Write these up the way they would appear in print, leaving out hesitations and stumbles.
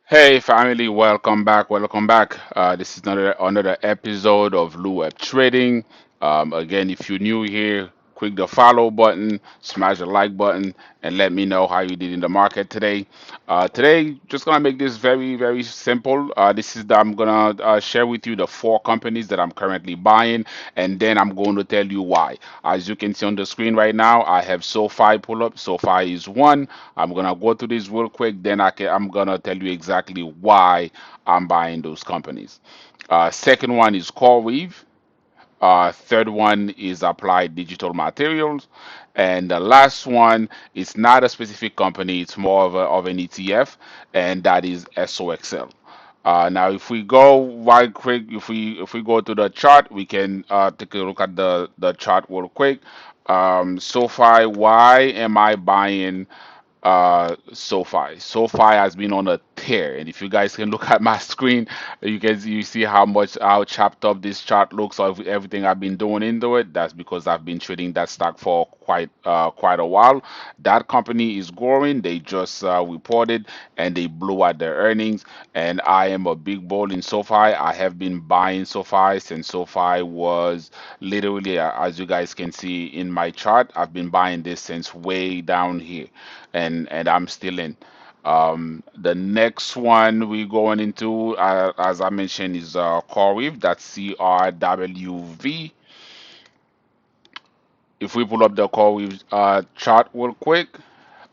Hey family, welcome back. Welcome back. This is another episode of Blue Web Trading. Again, if you're new here, click the follow button, smash the like button, and let me know how you did in the market today. Today, just gonna make this very simple. I'm gonna share with you the four companies that I'm currently buying, and then I'm going to tell you why. As you can see on the screen right now, I have SOFI pull up. SOFI is one. I'm gonna go through this real quick, then I'm gonna tell you exactly why I'm buying those companies. Second one is CoreWeave. Third one is Applied Digital Materials. And the last one is not a specific company, it's more of an ETF, and that is SOXL. Now, if we go right quick, if we go to the chart, we can take a look at the chart real quick. So far, why am I buying SOFI? SOFI has been on a tear, and if you guys can look at my screen, you see how chopped up this chart looks of everything I've been doing into it. That's because I've been trading that stock for quite a while. That company is growing. They just reported and they blew out their earnings. And I am a big bull in SOFI. I have been buying SOFI since SOFI was literally, as you guys can see in my chart, I've been buying this since way down here, and I'm still in. The next one we're going into, as I mentioned, is CoreWeave. That's CRWV. If we pull up the CoreWeave chart real quick,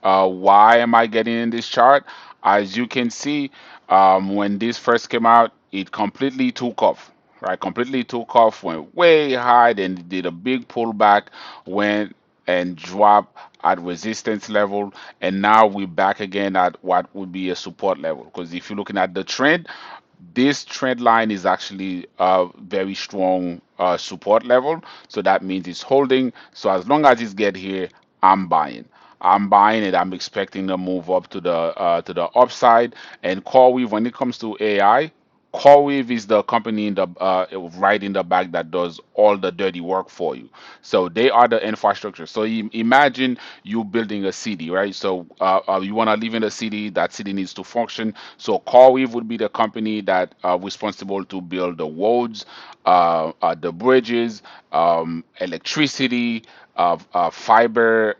why am I getting in this chart? As you can see, when this first came out, it completely took off, right? Completely took off, went way high, then did a big pullback, went and dropped at resistance level, and now we're back again at what would be a support level. Because if you're looking at the trend, this trend line is actually a very strong support level, so that means it's holding. So as long as it's get here, I'm buying. I'm buying it. I'm expecting to move up to the upside. And CoreWeave, when it comes to AI, CoreWeave is the company in the right in the back that does all the dirty work for you. So they are the infrastructure. So imagine you building a city, right? So you want to live in a city. That city needs to function. So CoreWeave would be the company that responsible to build the roads, the bridges, electricity, fiber,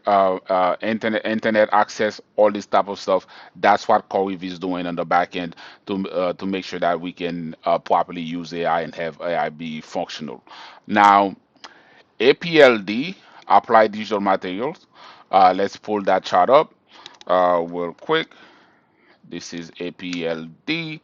internet access, all this type of stuff. That's what CoreWeave is doing on the back end to make sure that we can properly use AI and have AI be functional. Now, APLD, Applied Digital Materials. Let's pull that chart up real quick. This is APLD.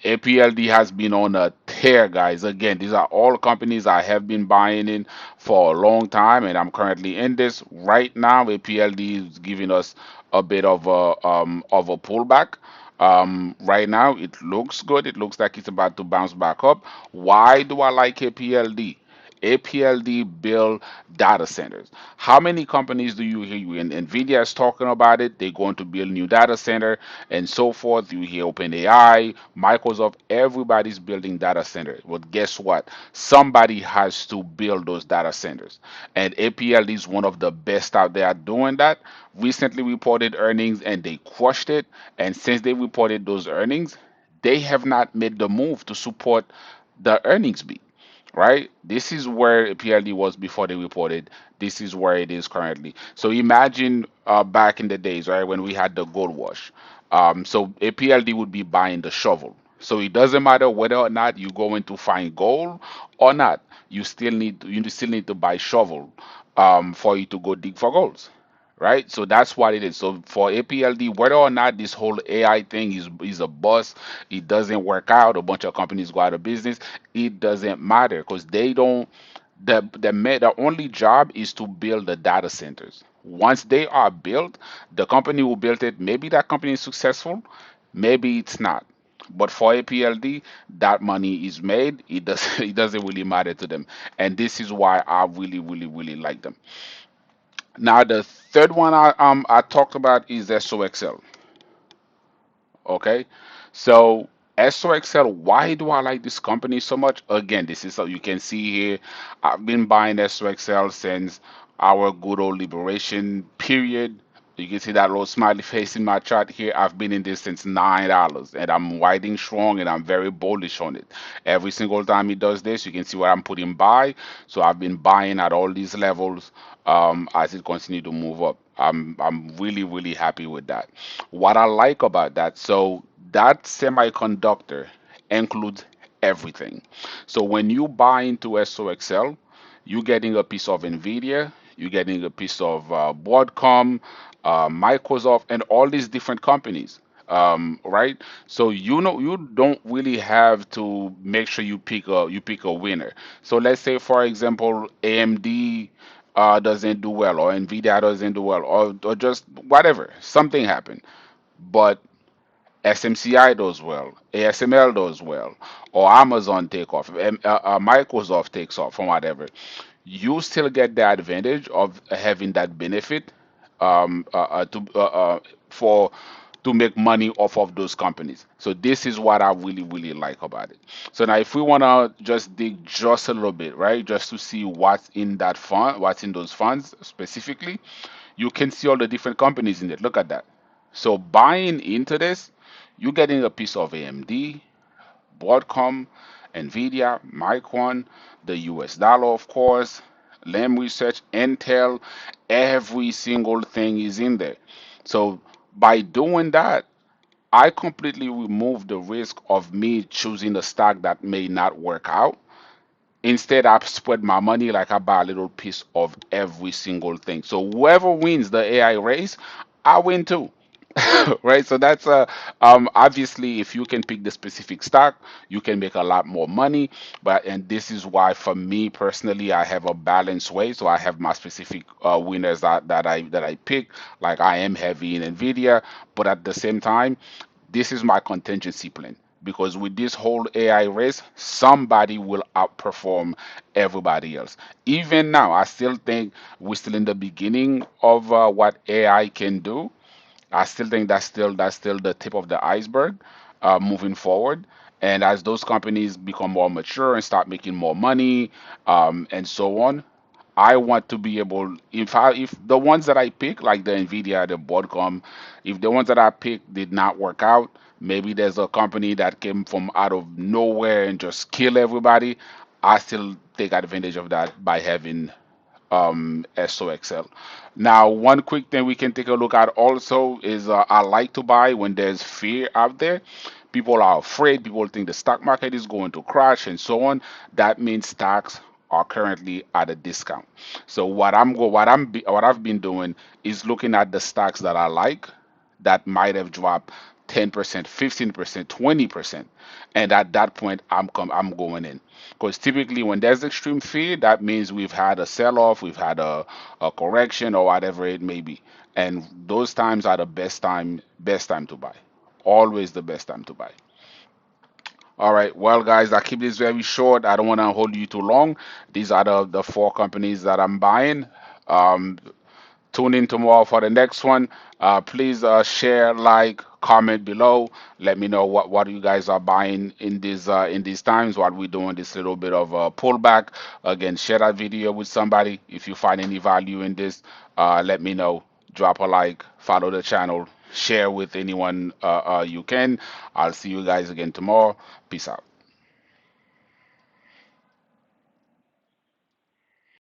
APLD has been on a tear, guys. Again, these are all companies I have been buying in for a long time, and I'm currently in this right now. APLD is giving us a bit of a pullback. Right now, it looks good. It looks like it's about to bounce back up. Why do I like APLD? APLD build data centers. How many companies do you hear? And Nvidia is talking about it. They're going to build new data center and so forth. You hear OpenAI, Microsoft. Everybody's building data centers. But guess what? Somebody has to build those data centers, and APLD is one of the best out there at doing that. Recently reported earnings and they crushed it. And since they reported those earnings, they have not made the move to support the earnings beat, right? This is where PLD was before they reported. This is where it is currently. So imagine back in the days, right, when we had the gold rush. So a PLD would be buying the shovel. So it doesn't matter whether or not you're going to find gold or not. You still need to buy shovel for you to go dig for gold, right? So that's what it is. So for APLD, whether or not this whole AI thing is a bust, it doesn't work out. A bunch of companies go out of business. It doesn't matter because they don't. The only job is to build the data centers. Once they are built, the company who built it, maybe that company is successful, maybe it's not. But for APLD, that money is made. It does it doesn't really matter to them, and this is why I really like them. Now, the third one I talked about is SOXL. Okay, so SOXL. Why do I like this company so much? Again, this is so you can see here. I've been buying SOXL since our good old liberation period. You can see that little smiley face in my chart here. I've been in this since $9, and I'm riding strong, and I'm very bullish on it. Every single time it does this, you can see where I'm putting buy. So I've been buying at all these levels as it continues to move up. I'm really really happy with that. What I like about that, so that semiconductor includes everything. So when you buy into SOXL, you're getting a piece of Nvidia, you're getting a piece of Broadcom, Microsoft, and all these different companies. Right? So you know you don't really have to make sure you pick a winner. So let's say, for example, AMD doesn't do well, or Nvidia doesn't do well, or just whatever, something happened. But SMCI does well, ASML does well, or Amazon take off, Microsoft takes off, from whatever. You still get the advantage of having that benefit for to make money off of those companies. So this is what I really really like about it. So now, if we want to just dig just a little bit, right, just to see what's in that fund, what's in those funds specifically, you can see all the different companies in it. Look at that. So buying into this, you're getting a piece of AMD, Broadcom, Nvidia, Micron, the US dollar, of course, Lam Research, Intel, every single thing is in there. So by doing that, I completely remove the risk of me choosing a stock that may not work out. Instead, I spread my money, like I buy a little piece of every single thing. So whoever wins the AI race, I win too. Right? So that's obviously, if you can pick the specific stock, you can make a lot more money. But and this is why, for me personally, I have a balanced way. So I have my specific winners that I pick. Like, I am heavy in Nvidia, but at the same time, this is my contingency plan, because with this whole AI race, somebody will outperform everybody else. Even now, I still think we're still in the beginning of what AI can do. I still think that's still the tip of the iceberg moving forward. And as those companies become more mature and start making more money, and so on, I want to be able, if the ones that I pick, like the Nvidia, the Broadcom, if the ones that I picked did not work out, maybe there's a company that came from out of nowhere and just kill everybody. I still take advantage of that by having SOXL. Now, one quick thing we can take a look at also is, I like to buy when there's fear out there. People are afraid. People think the stock market is going to crash and so on. That means stocks are currently at a discount. So what I've been doing is looking at the stocks that I like, that might have dropped 10%, 15%, 20%. And at that point, I'm going in. Because typically, when there's extreme fear, that means we've had a sell off, we've had a correction, or whatever it may be. And those times are the best time to buy. Always the best time to buy. All right, well, guys, I keep this very short. I don't want to hold you too long. These are the four companies that I'm buying. Um, Tune in tomorrow for the next one. Please share, like, comment below. Let me know what you guys are buying in these times while we're doing this little bit of a pullback. Again, share that video with somebody. If you find any value in this, let me know. Drop a like, follow the channel, share with anyone you can. I'll see you guys again tomorrow. Peace out.